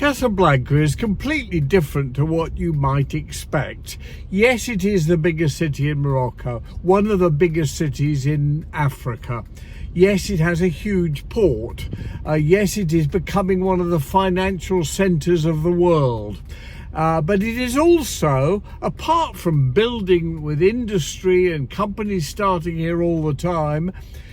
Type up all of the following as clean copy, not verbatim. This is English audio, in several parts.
Casablanca is completely different to what you might expect. Yes, it is the biggest city in Morocco, one of the biggest cities in Africa. Yes, it has a huge port. Yes, it is becoming one of the financial centres of the world. But it is also, apart from building with industry and companies starting here all the time,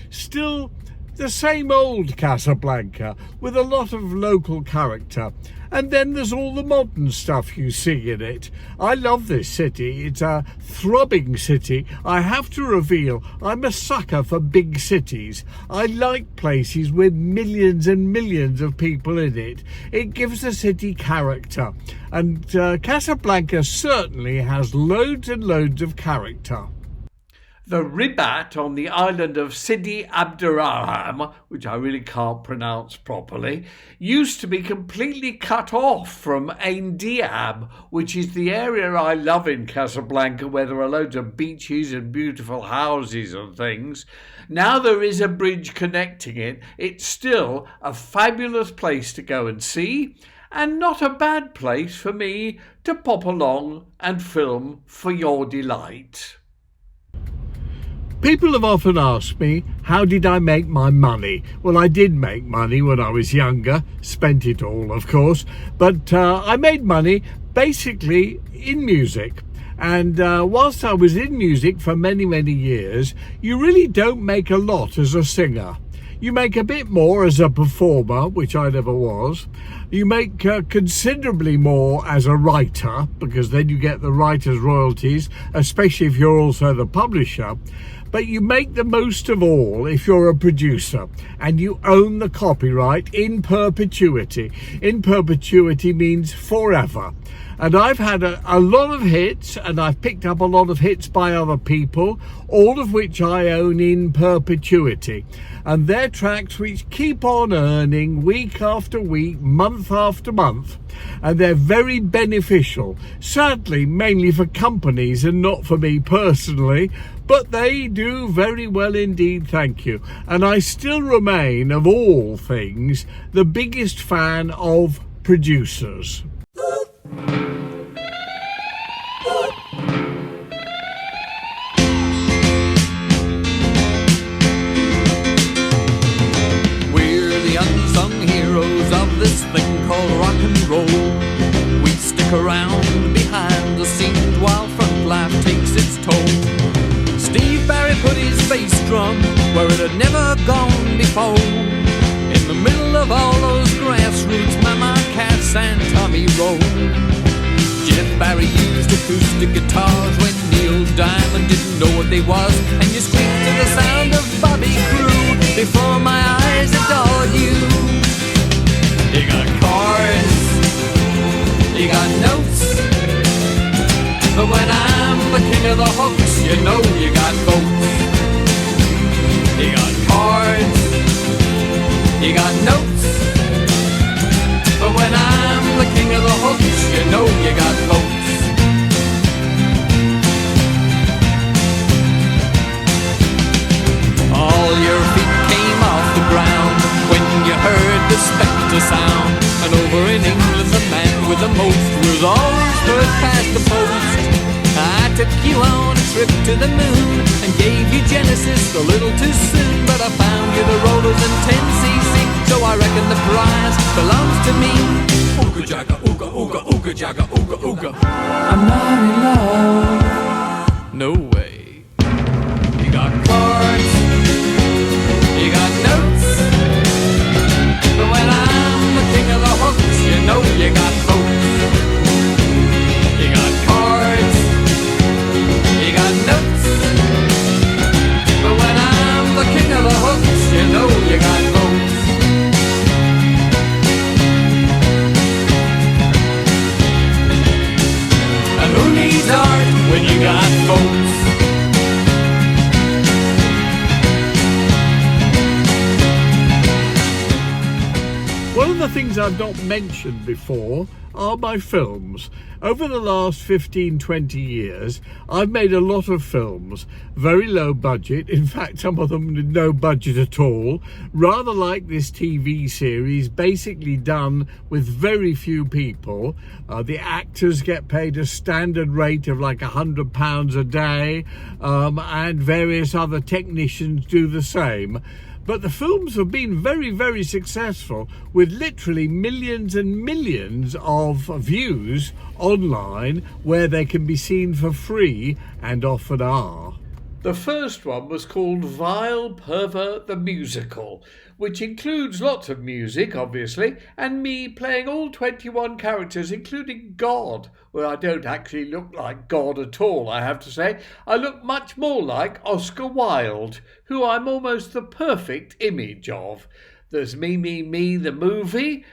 still the same old Casablanca with a lot of local character. And then there's all the modern stuff you see in it. I love this city. It's a throbbing city. I have to reveal I'm a sucker for big cities. I like places with millions and millions of people in it. It gives the city character. And Casablanca certainly has loads and loads of character. The Ribat on the island of Sidi Abderrahman, which I really can't pronounce properly, used to be completely cut off from Ain Diab, which is the area I love in Casablanca, where there are loads of beaches and beautiful houses and things. Now there is a bridge connecting it. It's still a fabulous place to go and see, and not a bad place for me to pop along and film for your delight. People have often asked me, how did I make my money? Well, I did make money when I was younger, spent it all, of course, but I made money basically in music. And whilst I was in music for many, many years, you really don't make a lot as a singer. You make a bit more as a performer, which I never was. You make considerably more as a writer, because then you get the writer's royalties, especially if you're also the publisher. But you make the most of all if you're a producer, and you own the copyright in perpetuity. In perpetuity means forever. And I've had a lot of hits, and I've picked up a lot of hits by other people, all of which I own in perpetuity. And they're tracks which keep on earning week after week, month after month. And they're very beneficial, sadly mainly for companies and not for me personally, but they do very well indeed, thank you. And I still remain, of all things, the biggest fan of producers. This thing called rock and roll. We stick around behind the scenes while front life takes its toll. Steve Barry put his bass drum where it had never gone before. In the middle of all those grassroots Mama Cass and Tommy Rowe. Jeff Barry used acoustic guitars when Neil Diamond didn't know what they was. And you squeaked to the sound of Bobby Crew before my eyes adored you. You got chords, you got notes, but when I'm the king of the hooks, you know you got both. You got chords, you got notes, but when I'm the king of the hooks, you know you got both. All your feet came off the ground when you heard the Spectre sound. And over in England the man with the most was always put past the post. I took you on a trip to the moon and gave you Genesis a little too soon. But I found you the Rollers and 10cc, so I reckon the prize belongs to me. Ooga jagga, ooga, ooga, ooga jagga, ooga, ooga. I'm not in love. No way. You got chords, you got notes, but when I'm the king of the hooks, you know you got both. You got chords, you got notes, but when I'm the king of the hooks, you know you got both. And who needs art Other things I've not mentioned before are my films. Over the last 15-20 years, I've made a lot of films, very low budget, in fact some of them with no budget at all, rather like this TV series, basically done with very few people. The actors get paid a standard rate of like £100 a day, and various other technicians do the same. But the films have been very, very successful, with literally millions and millions of views online where they can be seen for free, and often are. The first one was called Vile Pervert the Musical, which includes lots of music, obviously, and me playing all 21 characters, including God. Well, I don't actually look like God at all, I have to say. I look much more like Oscar Wilde, who I'm almost the perfect image of. There's Me, the movie,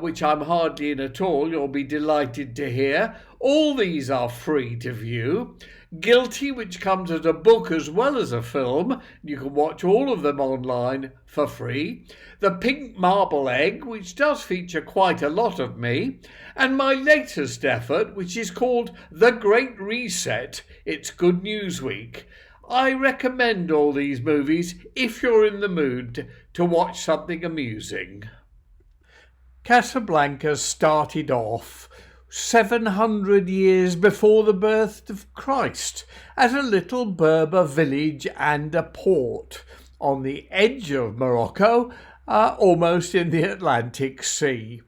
which I'm hardly in at all, you'll be delighted to hear. All these are free to view. Guilty, which comes as a book as well as a film. You can watch all of them online for free. The Pink Marble Egg, which does feature quite a lot of me. And my latest effort, which is called The Great Reset. It's Good News Week. I recommend all these movies if you're in the mood to watch something amusing. Casablanca started off 700 years before the birth of Christ as a little Berber village and a port on the edge of Morocco, almost in the Atlantic Sea.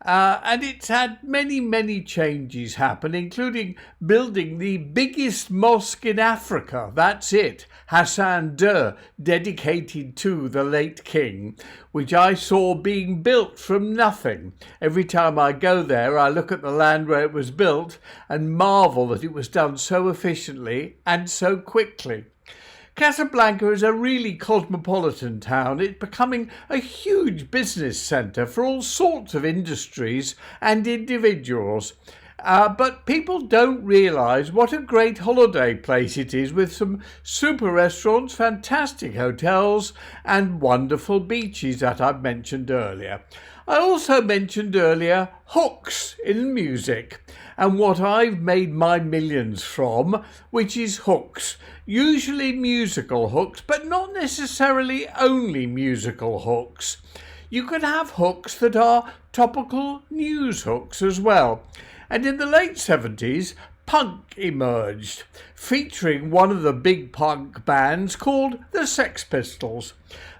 And it's had many changes happen, including building the biggest mosque in Africa. That's it, Hassan II, dedicated to the late king, which I saw being built from nothing. Every time I go there, I look at the land where it was built and marvel that it was done so efficiently and so quickly. Casablanca is a really cosmopolitan town. It's becoming a huge business centre for all sorts of industries and individuals. But people don't realise what a great holiday place it is, with some super restaurants, fantastic hotels and wonderful beaches that I've mentioned earlier. I also mentioned earlier hooks in music and what I've made my millions from, which is hooks. Usually musical hooks, but not necessarily only musical hooks. You can have hooks that are topical news hooks as well. And in the late 70s, punk emerged, featuring one of the big punk bands called the Sex Pistols.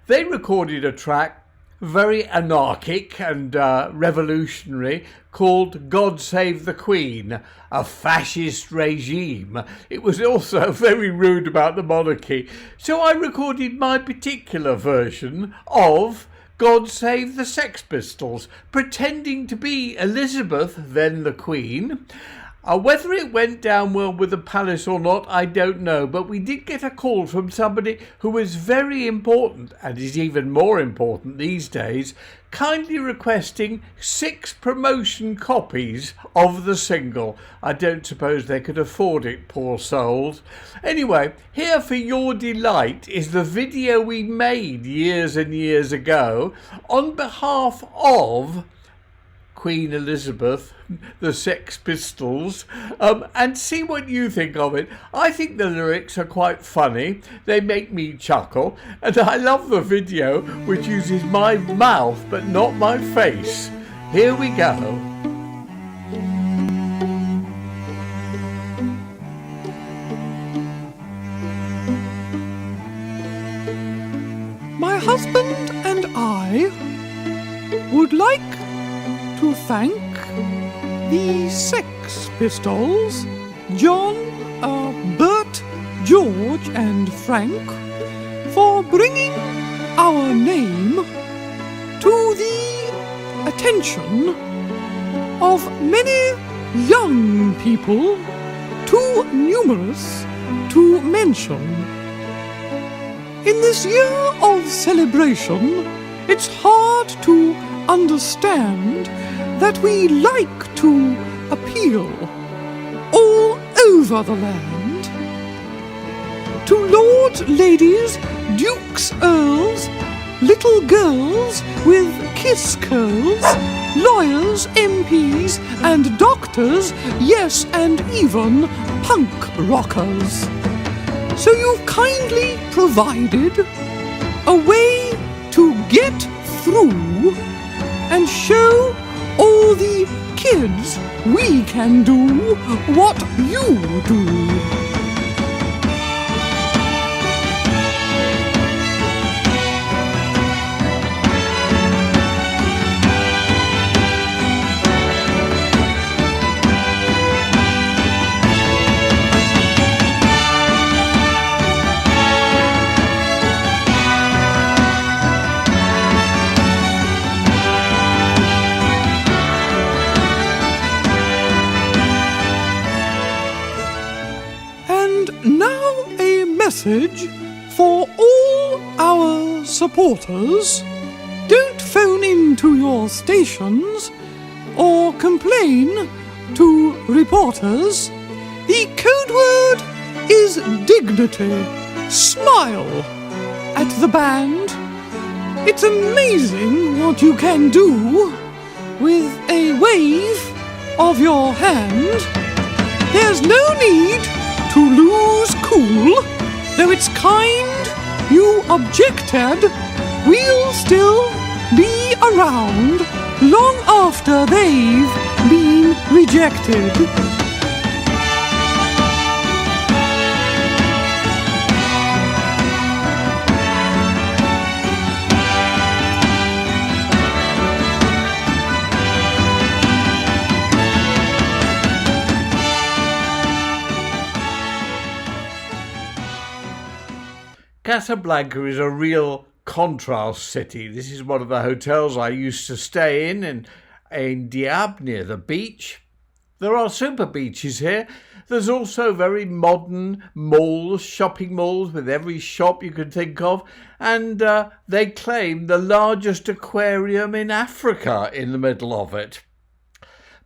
They recorded a track very anarchic and revolutionary called God Save the Queen, a fascist regime. It was also very rude about the monarchy. So I recorded my particular version of God Save the Sex Pistols, pretending to be Elizabeth, then the Queen. Whether it went down well with the palace or not, I don't know, but we did get a call from somebody who was very important, and is even more important these days, kindly requesting 6 promotion copies of the single. I don't suppose they could afford it, poor souls. Anyway, here for your delight is the video we made years and years ago on behalf of Queen Elizabeth, the Sex Pistols, and see what you think of it. I think the lyrics are quite funny. They make me chuckle, and I love the video, which uses my mouth but not my face. Here we go. My husband and I would like to thank the Sex Pistols, John, Bert, George and Frank, for bringing our name to the attention of many young people, too numerous to mention. In this year of celebration, it's hard to understand that we like to appeal all over the land to lords, ladies, dukes, earls, little girls with kiss curls, lawyers, MPs, and doctors, yes, and even punk rockers. So you've kindly provided a way to get through and show all the kids we can do what you do. Now a message for all our supporters. Don't phone in to your stations or complain to reporters. The code word is dignity. Smile at the band. It's amazing what you can do with a wave of your hand. There's no need to lose cool, though it's kind you objected, we'll still be around long after they've been rejected. Casablanca is a real contrast city. This is one of the hotels I used to stay in Diab near the beach. There are super beaches here. There's also very modern malls, shopping malls with every shop you could think of, and they claim the largest aquarium in Africa in the middle of it.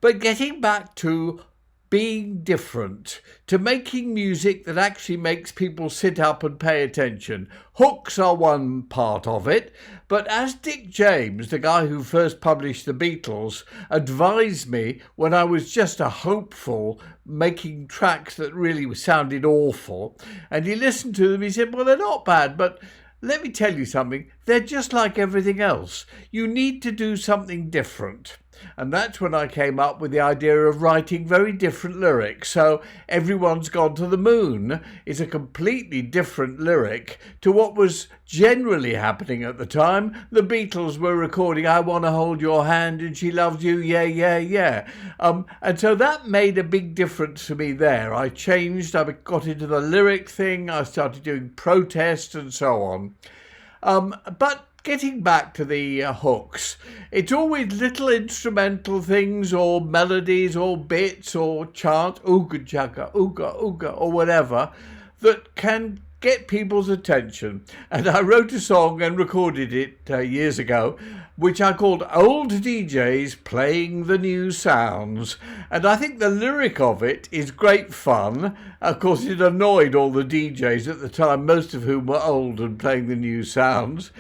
But getting back to being different, to making music that actually makes people sit up and pay attention. Hooks are one part of it, but as Dick James, the guy who first published the Beatles, advised me when I was just a hopeful making tracks that really sounded awful, and he listened to them, he said, well, they're not bad, but let me tell you something, they're just like everything else. You need to do something different. And that's when I came up with the idea of writing very different lyrics. So Everyone's Gone to the Moon is a completely different lyric to what was generally happening at the time. The Beatles were recording I Want to Hold Your Hand and She Loves You, yeah, yeah, yeah. And so that made a big difference to me there. I changed, I got into the lyric thing, I started doing protest and so on. But getting back to the hooks, it's always little instrumental things or melodies or bits or chant, ooga jagga, ooga ooga or whatever, that can get people's attention. And I wrote a song and recorded it years ago, which I called Old DJs Playing the New Sounds. And I think the lyric of it is great fun. Of course, it annoyed all the DJs at the time, most of whom were old and playing the new sounds.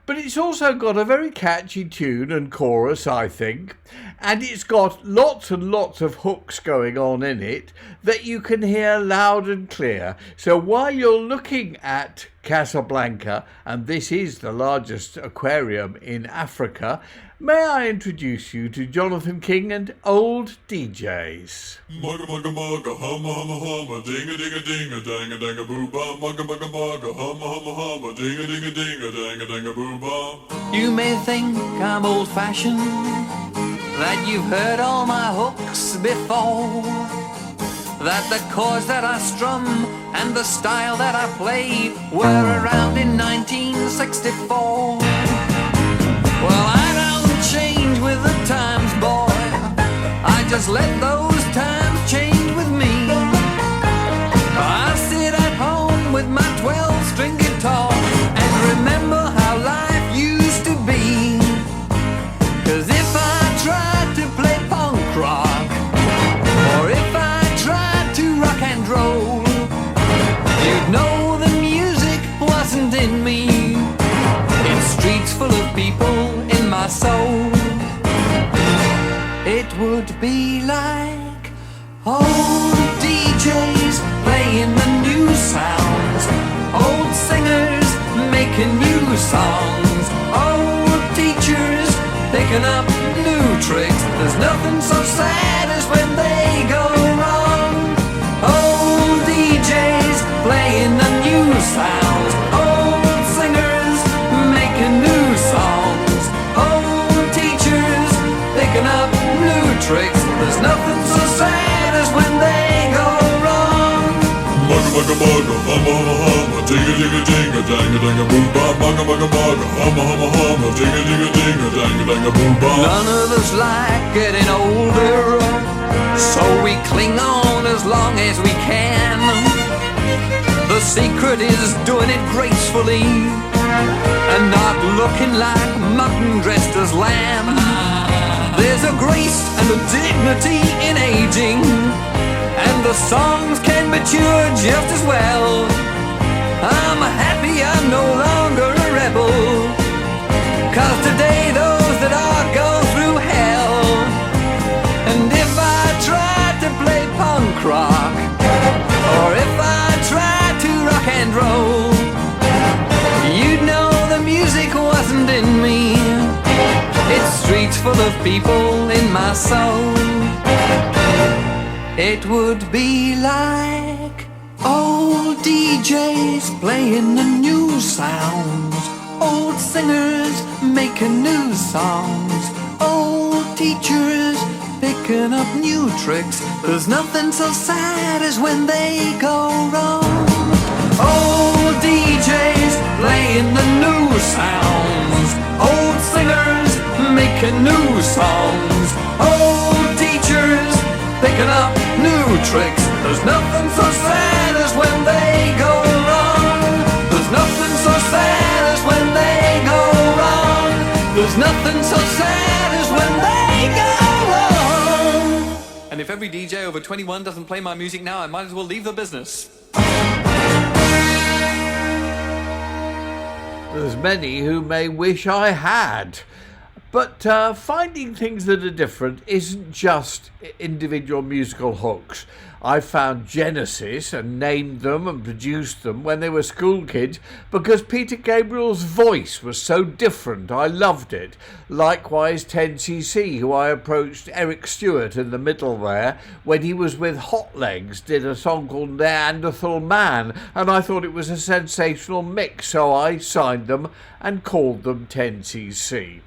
But it's also got a very catchy tune and chorus, I think, and it's got lots and lots of hooks going on in it that you can hear loud and clear. So while you're looking at Casablanca, and this is the largest aquarium in Africa, may I introduce you to Jonathan King and Old DJs. Mugga mugga mugga, humma humma humma, dinga dinga dinga, danga danga boo ba. Mugga mugga mugga, humma humma humma, dinga dinga dinga, danga danga boo ba. You may think I'm old-fashioned, that you've heard all my hooks before, that the chords that I strum and the style that I play were around in 1964. Well, I don't change with the times, boy, I just let those times change with me. I sit at home with my 12-string guitar and remember how life used to be. 'Cause if I tried to play punk rock, or if I tried to rock and roll, you'd know the music wasn't in me. It's streets full of people in my soul. It would be like old DJs playing the new sounds, old singers making new songs, old teachers picking up new tricks. There's nothing so sad as when they go wrong. Old DJs playing the new sounds, old singers making new songs, old teachers picking up new tricks. There's nothing so sad as when they go wrong. Mugga mugga mugga, humma humma humma, dinga dinga dinga, danga danga boo ba. Mugga mugga mugga, humma humma humma, dinga dinga dinga, danga danga boo ba. None of us like getting older, so we cling on as long as we can. The secret is doing it gracefully and not looking like mutton dressed as lamb. There's a grace and a dignity in aging, and the songs can mature just as well. I'm happy I'm no longer a rebel, 'cause today those that are go through hell. And if I tried to play punk rock, or if I tried to rock and roll, you'd know the music wasn't in me. It's streets full of people in my soul. It would be like old DJs playing the new sounds, old singers making new songs, old teachers picking up new tricks. There's nothing so sad as when they go wrong. Old DJs playing the new sounds, old singers making new songs, old teachers picking up new tricks. There's nothing so sad as when they go wrong. There's nothing so sad as when they go wrong. There's nothing so sad as when they go wrong. And if every DJ over 21 doesn't play my music now, I might as well leave the business. There's many who may wish I had. But finding things that are different isn't just individual musical hooks. I found Genesis and named them and produced them when they were school kids because Peter Gabriel's voice was so different. I loved it. Likewise 10cc, who I approached Eric Stewart in the middle there when he was with Hot Legs, did a song called Neanderthal Man, and I thought it was a sensational mix, so I signed them and called them 10cc.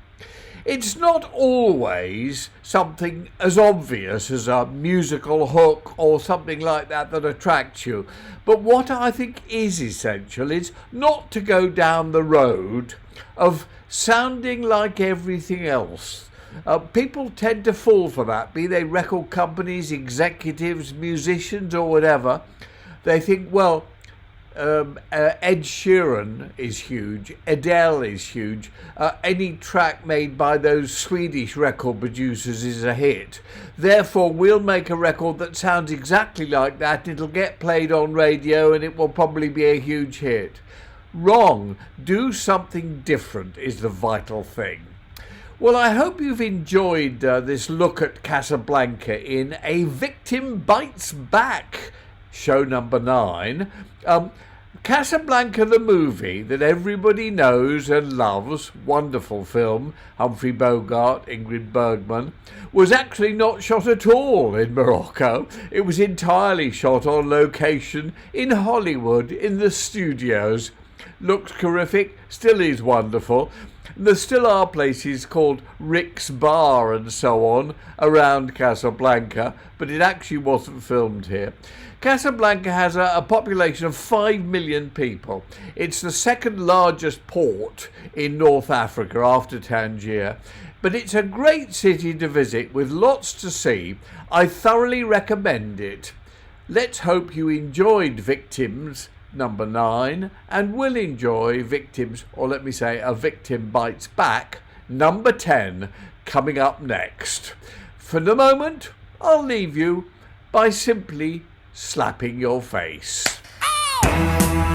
It's not always something as obvious as a musical hook or something like that that attracts you. But what I think is essential is not to go down the road of sounding like everything else. People tend to fall for that, be they record companies, executives, musicians or whatever. They think, well, Ed Sheeran is huge, Adele is huge, any track made by those Swedish record producers is a hit. Therefore we'll make a record that sounds exactly like that, it'll get played on radio and it will probably be a huge hit. Wrong. Do something different is the vital thing. Well, I hope you've enjoyed this look at Casablanca in A Victim Bites Back, show number 9. Casablanca, the movie that everybody knows and loves, wonderful film, Humphrey Bogart, Ingrid Bergman, was actually not shot at all in Morocco. It was entirely shot on location in Hollywood, in the studios. Looks terrific, still is wonderful. There still are places called Rick's Bar and so on around Casablanca, but it actually wasn't filmed here. Casablanca has a population of 5 million people. It's the second largest port in North Africa after Tangier, but it's a great city to visit with lots to see. I thoroughly recommend it. Let's hope you enjoyed Victims number 9 and will enjoy Victims, or let me say A Victim Bites Back number 10 coming up next. For the moment, I'll leave you by simply slapping your face. Ow!